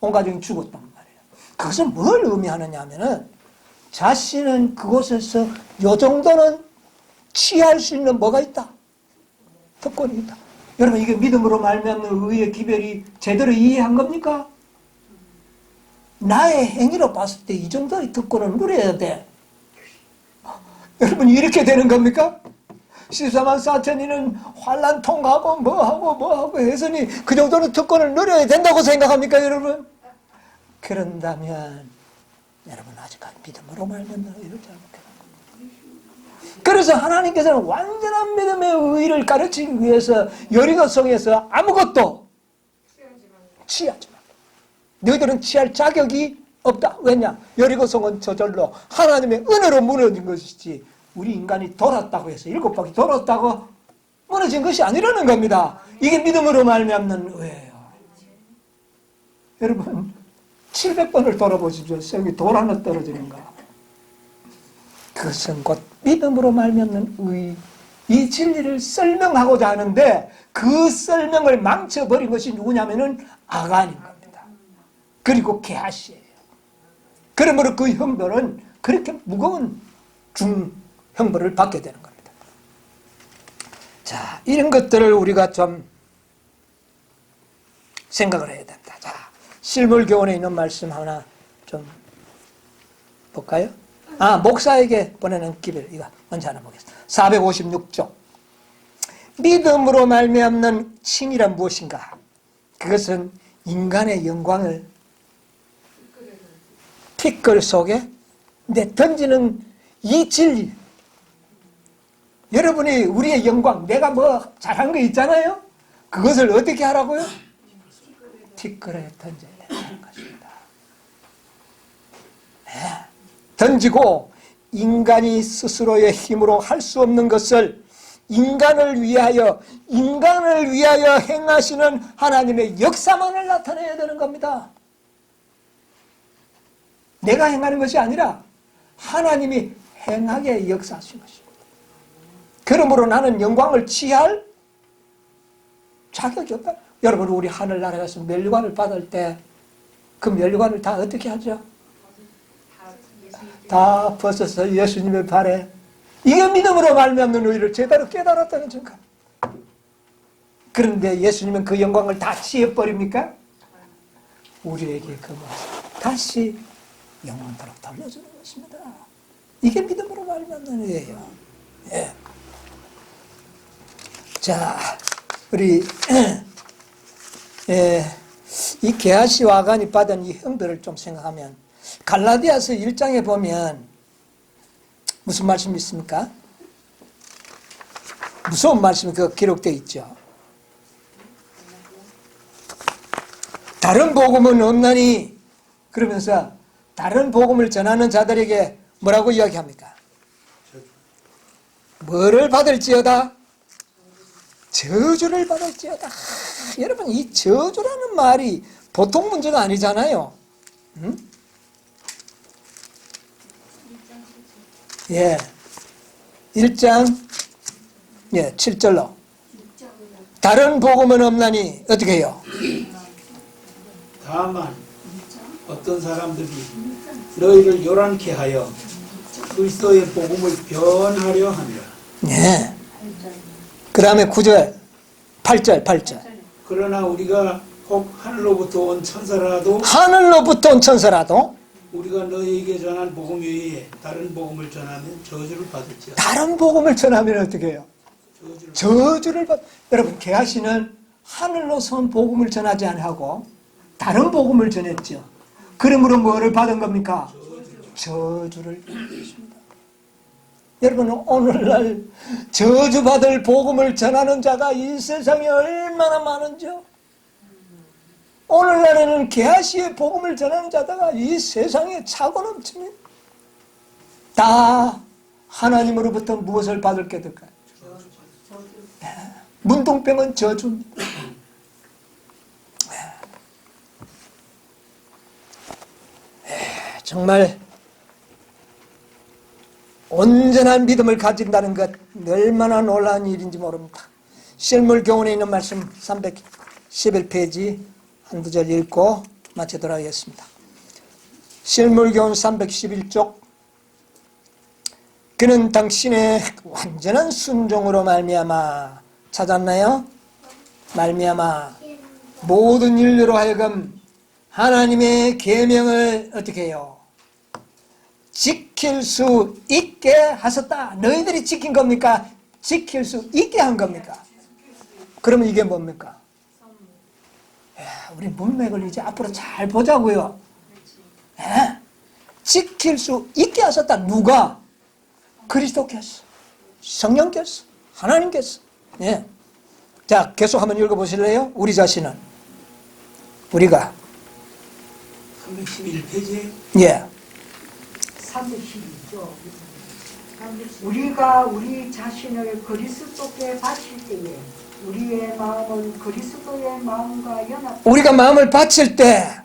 온 가족이 죽었단 말이에요. 그것은 뭘 의미하느냐 하면은 자신은 그곳에서 요 정도는 취할 수 있는 뭐가 있다? 특권이 있다. 여러분, 이게 믿음으로 말미암는 의의 기별이 제대로 이해한 겁니까? 나의 행위로 봤을 때 이 정도의 특권을 누려야 돼. 여러분, 이렇게 되는 겁니까? 14만 4천이는 환란 통하고 뭐하고 해서니 그 정도는 특권을 누려야 된다고 생각합니까, 여러분? 그런다면 여러분, 아직까지 믿음으로 말미암는 의를 잘못해요. 그래서 하나님께서는 완전한 믿음의 의를 가르치기 위해서 여리고성에서 아무것도 취하지 마. 너희들은 취할 자격이 없다. 왜냐? 여리고성은 저절로 하나님의 은혜로 무너진 것이지 우리 인간이 돌았다고 해서 7바퀴 돌았다고 무너진 것이 아니라는 겁니다. 이게 믿음으로 말미암는 의예요. 여러분, 700번을 돌아보십시오. 성이 돌 하나 떨어지는가. 그것은 곧 믿음으로 말미암는 의, 이 진리를 설명하고자 하는데 그 설명을 망쳐버린 것이 누구냐면은 아간인 겁니다. 그리고 게하시예요. 그러므로 그 형벌은 그렇게 무거운 형벌을 받게 되는 겁니다. 자, 이런 것들을 우리가 좀 생각을 해야 된다. 자, 실물교훈에 있는 말씀 하나 좀 볼까요? 목사에게 보내는 기별, 이거 먼저 하나 보겠습니다. 456쪽. 믿음으로 말미암는 칭이란 무엇인가? 그것은 인간의 영광을 티끌 속에 던지는 이 진리. 여러분이 우리의 영광, 내가 뭐 잘한 거 있잖아요. 그것을 어떻게 하라고요? 티끌에 던져야 된다는 것입니다. 네. 던지고 인간이 스스로의 힘으로 할 수 없는 것을 인간을 위하여 행하시는 하나님의 역사만을 나타내야 되는 겁니다. 내가 행하는 것이 아니라 하나님이 행하게 역사하신 것입니다. 그러므로 나는 영광을 취할 자격이 없다. 여러분, 우리 하늘나라에 가서 면류관을 받을 때 그 면류관을 다 어떻게 하죠? 다 벗어서 예수님의 발에, 이게 믿음으로 말미암는 의를 제대로 깨달았다는 증거. 그런데 예수님은 그 영광을 다 취해버립니까? 우리에게 그 모습 다시 영원토록 돌려주는 것입니다. 이게 믿음으로 말미암는 의예요. 예. 자, 우리 이 게하시 와간이 받은 이 형들을 좀 생각하면 갈라디아서 1장에 보면 무슨 말씀이 있습니까? 무서운 말씀이 기록되어 있죠. 다른 복음은 없나니, 그러면서 다른 복음을 전하는 자들에게 뭐라고 이야기합니까? 뭐를 받을지어다? 저주를 받을지어다. 여러분, 이 저주라는 말이 보통 문제가 아니잖아요. 응? 예. 1장 7절로. 다른 복음은 없나니 어떻게 해요? 다만 어떤 사람들이 너희를 요란케 하여 그리스도의 복음을 변하려 함이라. 예. 그 다음에 9절, 8절. 그러나 우리가 혹 하늘로부터 온 천사라도 우리가 너희에게 전한 복음 외에 다른 복음을 전하면 저주를 받을지어다. 다른 복음을 전하면 어떻게 해요? 저주를 받. 여러분, 게하시는 하늘로서 온 복음을 전하지 아니하고 다른 복음을 전했죠. 그러므로 뭐를 받은 겁니까? 저주를 받습니다. 여러분, 오늘날 저주받을 복음을 전하는 자가 이 세상에 얼마나 많은지요? 오늘날에는 게하시의 복음을 전하는 자가 이 세상에 차고 넘칩니다. 다 하나님으로부터 무엇을 받을 게 될까요? 문둥병은 저주입니다. 정말 온전한 믿음을 가진다는 것 얼마나 놀라운 일인지 모릅니다. 실물교훈에 있는 말씀 311페이지 한두 절 읽고 마치도록 하겠습니다. 실물교훈 311쪽. 그는 당신의 완전한 순종으로 말미암아, 찾았나요? 말미암아 모든 인류로 하여금 하나님의 계명을 어떻게 해요? 지킬 수 있게 하셨다. 너희들이 지킨 겁니까? 지킬 수 있게 한 겁니까? 그러면 이게 뭡니까? 우리 문맥을 이제 앞으로 잘 보자고요. 지킬 수 있게 하셨다. 누가? 그리스도께서, 성령께서, 하나님께서. 예. 자, 계속 한번 읽어보실래요? 우리 자신은, 우리가 311페이지에 예. 312죠. 우리가 우리 자신을 그리스도께 바칠 때에 우리의 마음은 그리스도의 마음과 연합. 우리가 마음을 바칠 때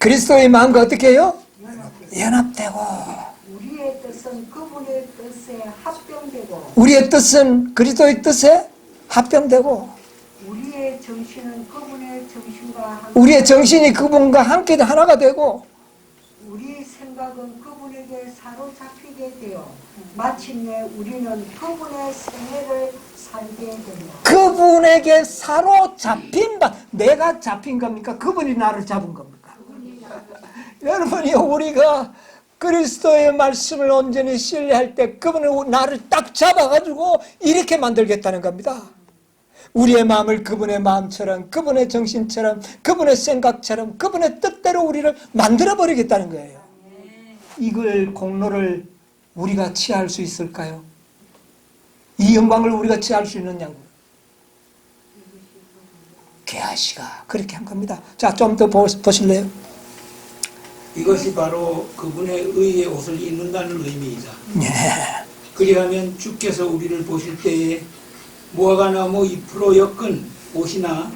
그리스도의 마음과 어떻게 해요? 연합되고. 우리의 뜻은 그분의 뜻에 합병되고. 우리의 뜻은 그리스도의 뜻에 합병되고. 우리의 정신은 그분의 정신과 함께. 우리의 정신이 그분과 함께 하나가 되고. 우리 생각은 그분에게 사로잡히게 되어 마침내 우리는 그분의 생애를 살게 됩니다. 그분에게 사로잡힌 바. 내가 잡힌 겁니까? 그분이 나를 잡은 겁니까? 여러분이 우리가 그리스도의 말씀을 온전히 신뢰할 때 그분은 나를 딱 잡아가지고 이렇게 만들겠다는 겁니다. 우리의 마음을 그분의 마음처럼, 그분의 정신처럼, 그분의 생각처럼, 그분의 뜻대로 우리를 만들어버리겠다는 거예요. 이걸 공로를 우리가 취할 수 있을까요? 이 영광을 우리가 취할 수 있느냐고. 게하시가 그렇게 한 겁니다. 자, 좀 더 보실래요? 이것이 바로 그분의 의의 옷을 입는다는 의미이다. 예. 그리하면 주께서 우리를 보실 때에 무화과나무 잎으로 엮은 옷이나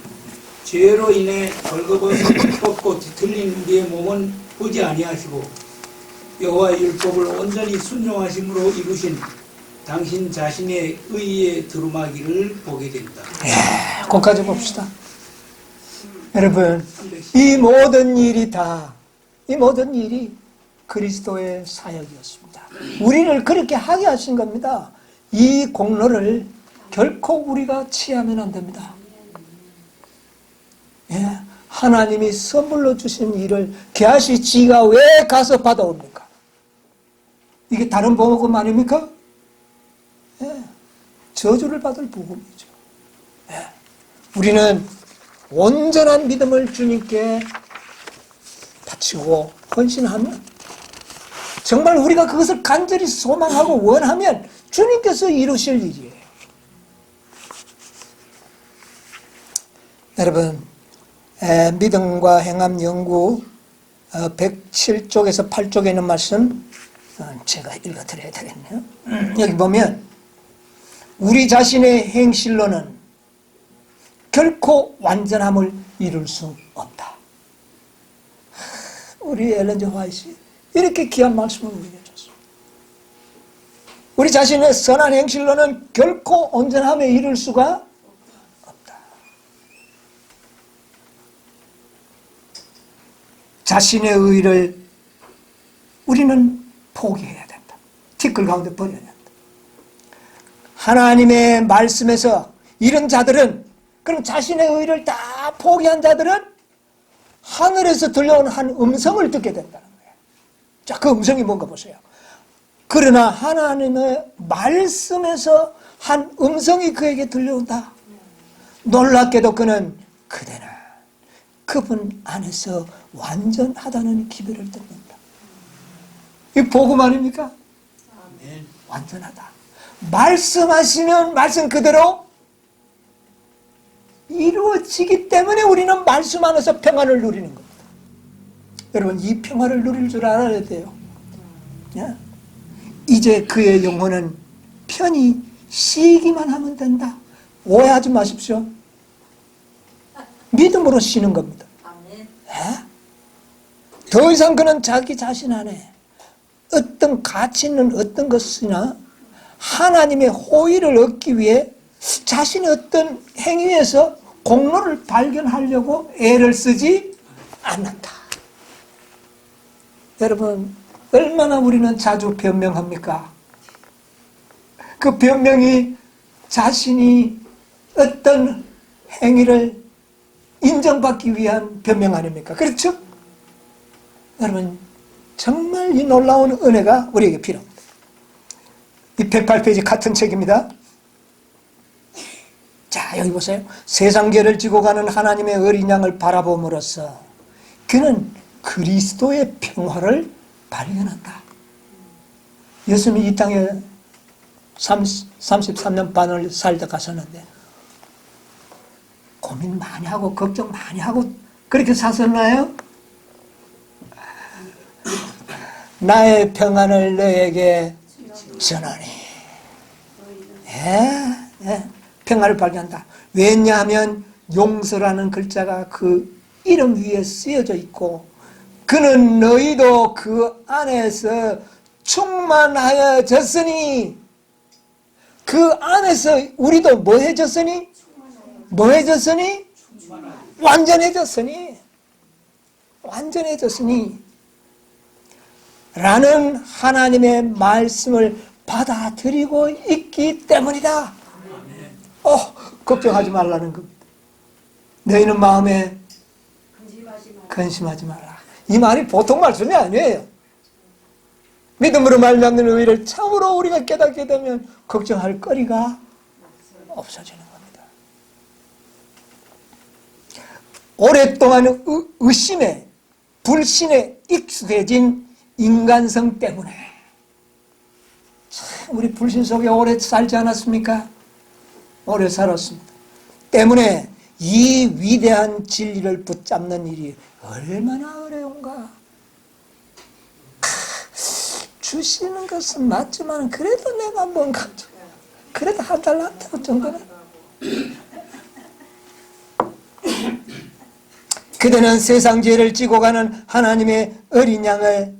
죄로 인해 벌거벗은 뻗고 뒤틀린 우리의 몸은 보지 아니하시고 여호와의 율법을 온전히 순종하심으로 이루신 당신 자신의 의의 두루마기를 보게 된다. 예, 거기까지 봅시다. 여러분, 이 모든 일이 그리스도의 사역이었습니다. 우리를 그렇게 하게 하신 겁니다. 이 공로를 결코 우리가 취하면 안 됩니다. 예, 하나님이 선물로 주신 일을 게하시 지가 왜 가서 받아옵니까? 이게 다른 복음 아닙니까? 예, 저주를 받을 복음이죠. 예, 우리는 온전한 믿음을 주님께 바치고 헌신하면, 정말 우리가 그것을 간절히 소망하고 원하면 주님께서 이루실 일이에요. 여러분, 믿음과 행함 연구 107쪽에서 8쪽에 있는 말씀 제가 읽어드려야 되겠네요. 여기 보면 우리 자신의 행실로는 결코 완전함을 이룰 수 없다. 우리 엘렌 G. 화이트이 이렇게 귀한 말씀을 우리에게 줬습니다. 우리 자신의 선한 행실로는 결코 온전함에 이룰 수가 없다. 자신의 의를 우리는 포기해야 된다. 티끌 가운데 버려야 된다. 하나님의 말씀에서 이런 자들은, 그럼 자신의 의를 다 포기한 자들은 하늘에서 들려온 한 음성을 듣게 된다는 거예요. 자, 그 음성이 뭔가 보세요. 그러나 하나님의 말씀에서 한 음성이 그에게 들려온다. 놀랍게도 그는 그대는 그분 안에서 완전하다는 기별을 듣는다. 이 복음 아닙니까? 아멘. 완전하다. 말씀하시면 말씀 그대로 이루어지기 때문에 우리는 말씀 안에서 평안을 누리는 겁니다. 여러분, 이 평안을 누릴 줄 알아야 돼요. 예? 이제 그의 영혼은 편히 쉬기만 하면 된다. 오해하지 마십시오. 믿음으로 쉬는 겁니다. 예? 더 이상 그는 자기 자신 안에 어떤 가치 있는 어떤 것이나 하나님의 호의를 얻기 위해 자신의 어떤 행위에서 공로를 발견하려고 애를 쓰지 않는다. 여러분, 얼마나 우리는 자주 변명합니까? 그 변명이 자신이 어떤 행위를 인정받기 위한 변명 아닙니까? 그렇죠? 여러분, 정말 이 놀라운 은혜가 우리에게 필요합니다. 이 108페이지 같은 책입니다. 자, 여기 보세요. 세상계를 지고 가는 하나님의 어린 양을 바라봄으로써 그는 그리스도의 평화를 발견한다. 예수님이 이 땅에 33년 반을 살다 가셨는데 고민 많이 하고 걱정 많이 하고 그렇게 사셨나요? 나의 평안을 너에게 전하니. 예. 평화를 발견한다. 왜냐하면 용서라는 글자가 그 이름 위에 쓰여져 있고 그는 너희도 그 안에서 충만하여졌으니, 그 안에서 우리도 뭐 해졌으니? 뭐 해졌으니? 완전해졌으니. 완전해졌으니 라는 하나님의 말씀을 받아들이고 있기 때문이다. 걱정하지 말라는 겁니다. 너희는 마음에 근심하지 말라. 이 말이 보통 말씀이 아니에요. 믿음으로 말미암는 의를 참으로 우리가 깨닫게 되면 걱정할 거리가 없어지는 겁니다. 오랫동안 의심에 불신에 익숙해진 인간성 때문에 참 우리 불신 속에 오래 살지 않았습니까? 오래 살았습니다. 때문에 이 위대한 진리를 붙잡는 일이 얼마나 어려운가. 주시는 것은 맞지만 그래도 내가 뭔가 그래도 한 달란트 정도는. 그대는 세상 죄를 지고 가는 하나님의 어린 양을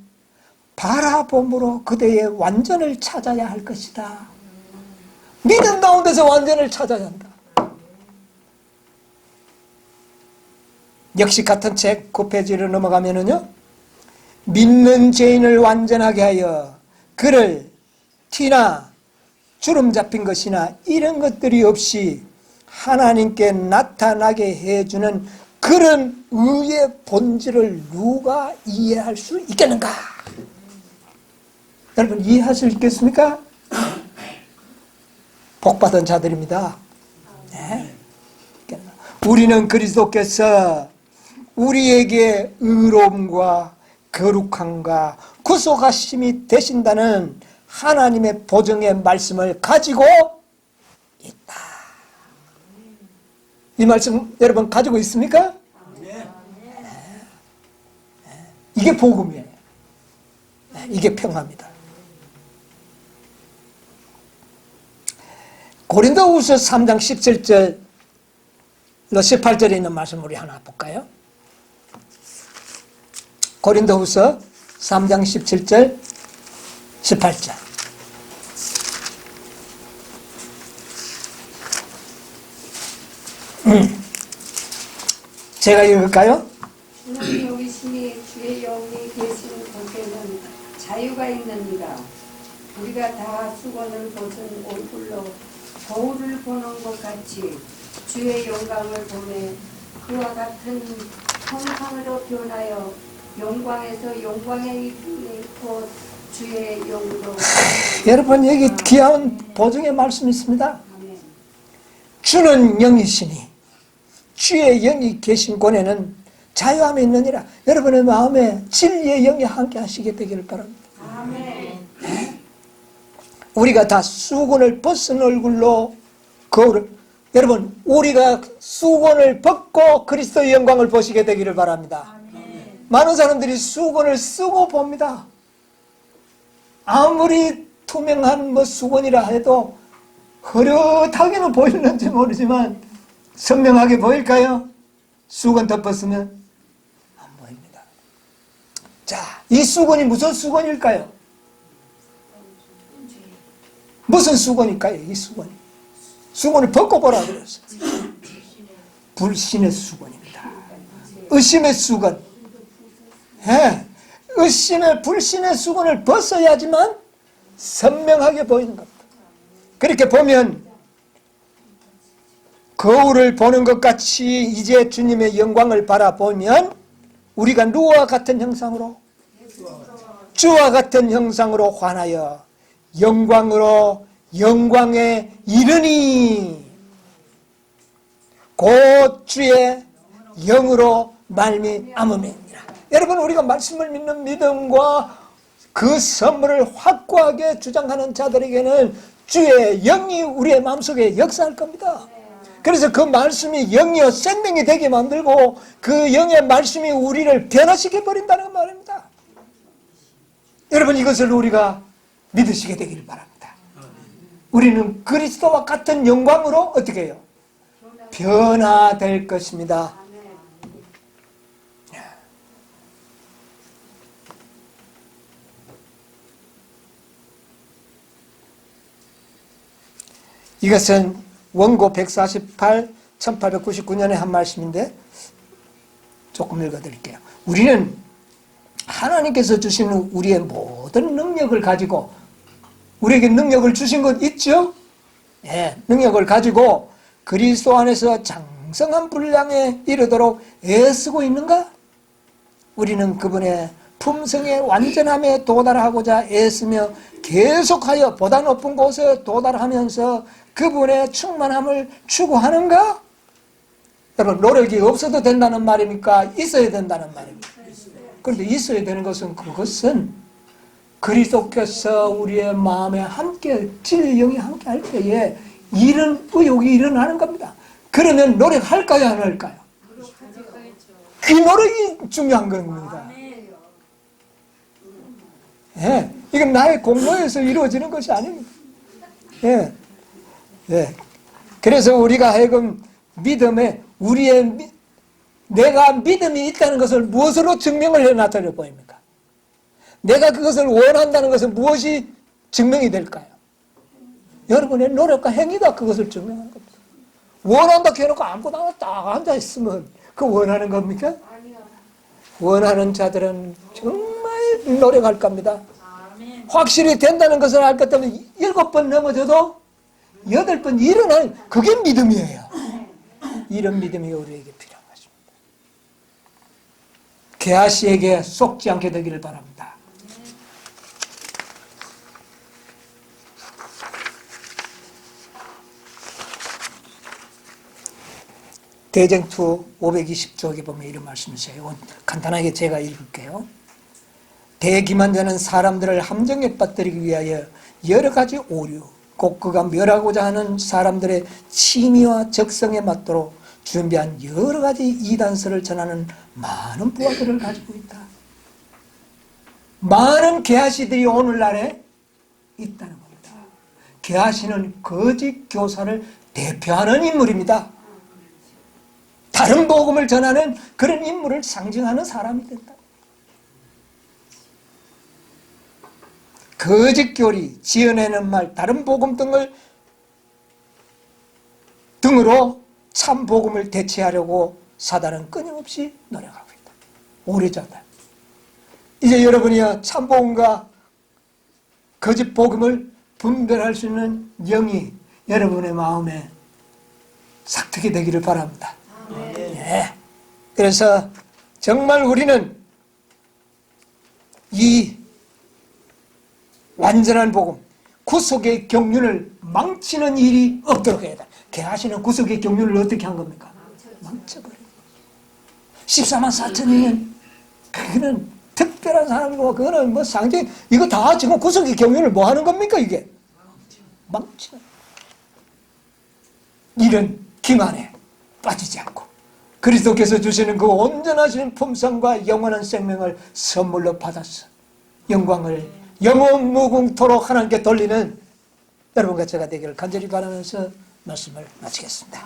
바라봄으로 그대의 완전을 찾아야 할 것이다. 믿음 가운데서 완전을 찾아야 한다. 역시 같은 책 9페이지로 넘어가면은요, 믿는 죄인을 완전하게 하여 그를 티나 주름 잡힌 것이나 이런 것들이 없이 하나님께 나타나게 해주는 그런 의의 본질을 누가 이해할 수 있겠는가? 여러분 이해할 수 있겠습니까? 복받은 자들입니다. 네. 우리는 그리스도께서 우리에게 의로움과 거룩함과 구속하심이 되신다는 하나님의 보증의 말씀을 가지고 있다. 이 말씀 여러분 가지고 있습니까? 네. 이게 복음이에요. 이게 평화입니다. 고린도후서 3장 17절 18절에 있는 말씀 우리 하나 볼까요? 고린도후서 3장 17절 18절. 제가 읽을까요? 주는 여기시니 주의 영이 계신 곳에는 자유가 있느니라. 우리가 다 수건을 벗은 얼굴로 거울을 보는 것 같이 주의 영광을 보매 그와 같은 형상으로 변하여 영광에서 영광에 이르니 곧 주의 영으로. 여러분 여기 귀한 보증의 말씀이 있습니다. 주는 영이시니 주의 영이 계신 곳에는 자유함이 있느니라. 여러분의 마음에 진리의 영이 함께 하시게 되기를 바랍니다. 아멘. 우리가 다 수건을 벗은 얼굴로 거울을, 여러분 우리가 수건을 벗고 그리스도의 영광을 보시게 되기를 바랍니다. 아멘. 많은 사람들이 수건을 쓰고 봅니다. 아무리 투명한 수건이라 해도 흐릿하게는 보이는지 모르지만 선명하게 보일까요? 수건 덮었으면 안 보입니다. 자, 이 수건이 무슨 수건일까요? 무슨 수건일까요? 이 수건이. 수건을 벗고 보라 그랬어요. 불신의 수건입니다. 의심의 수건. 예. 의심의 불신의 수건을 벗어야지만 선명하게 보이는 겁니다. 그렇게 보면 거울을 보는 것 같이 이제 주님의 영광을 바라보면 우리가 누구와 같은 형상으로? 주와 같은 형상으로 환하여 영광으로 영광에 이르니 곧 주의 영으로 말미암음이니라. 여러분 우리가 말씀을 믿는 믿음과 그 선물을 확고하게 주장하는 자들에게는 주의 영이 우리의 마음속에 역사할 겁니다. 그래서 그 말씀이 영이요 생명이 되게 만들고 그 영의 말씀이 우리를 변화시켜 버린다는 말입니다. 여러분 이것을 우리가 믿으시게 되기를 바랍니다. 우리는 그리스도와 같은 영광으로 어떻게 해요? 변화될 것입니다. 이것은 원고 148, 1899년에 한 말씀인데 조금 읽어드릴게요. 우리는 하나님께서 주시는 우리의 모든 능력을 가지고 우리에게 능력을 주신 것 있죠? 예, 능력을 가지고 그리스도 안에서 장성한 분량에 이르도록 애쓰고 있는가? 우리는 그분의 품성의 완전함에 도달하고자 애쓰며 계속하여 보다 높은 곳에 도달하면서 그분의 충만함을 추구하는가? 여러분 노력이 없어도 된다는 말입니까? 있어야 된다는 말입니까? 그런데 있어야 되는 것은 그것은 그리스도께서 우리의 마음에 함께 진리 함께 할 때에 이런 의욕이 일어나는 겁니다. 그러면 노력할까요, 안 할까요? 그 노력이 중요한 겁니다. 예, 이건 나의 공로에서 이루어지는 것이 아닙니다. 예, 예. 그래서 우리가 하여금 믿음에 내가 믿음이 있다는 것을 무엇으로 증명을 해 나타내 보입니까? 내가 그것을 원한다는 것은 무엇이 증명이 될까요? 여러분의 노력과 행위가 그것을 증명하는 겁니다. 원한다 해놓고 아무거나 딱 앉아있으면 그 원하는 겁니까? 원하는 자들은 정말 노력할 겁니다. 확실히 된다는 것을 알 것 때문에 7번 넘어져도 8번 일어나는 그게 믿음이에요. 이런 믿음이 우리에게 필요한 것입니다. 게하시에게 속지 않게 되기를 바랍니다. 대쟁투 520쪽에 보면 이런 말씀이 있어요. 간단하게 제가 읽을게요. 대기만자는 사람들을 함정에 빠뜨리기 위하여 여러 가지 오류, 곧 그가 멸하고자 하는 사람들의 취미와 적성에 맞도록 준비한 여러 가지 이단서를 전하는 많은 부하들을 가지고 있다. 많은 게하시들이 오늘날에 있다는 겁니다. 게하시는 거짓 교사를 대표하는 인물입니다. 다른 복음을 전하는 그런 인물을 상징하는 사람이 된다. 거짓 교리, 지어내는 말, 다른 복음 등으로 참 복음을 대체하려고 사단은 끊임없이 노력하고 있다. 오래전에. 이제 여러분이요, 참 복음과 거짓 복음을 분별할 수 있는 영이 여러분의 마음에 삭트게 되기를 바랍니다. 네. 그래서 정말 우리는 이 완전한 복음, 구속의 경륜을 망치는 일이 없도록 해야 돼. 게하시는 구속의 경륜을 어떻게 한 겁니까? 망쳐버린 14만 4천이면 그거는 특별한 사람이고 그거는 뭐 상징, 이거 다 지금 구속의 경륜을 뭐 하는 겁니까 이게? 망치는 이런 기만에 빠지지 않고 그리스도께서 주시는 그 온전하신 품성과 영원한 생명을 선물로 받았어. 영광을 영원 무궁토록 하나님께 돌리는 여러분과 제가 되기를 간절히 바라면서 말씀을 마치겠습니다.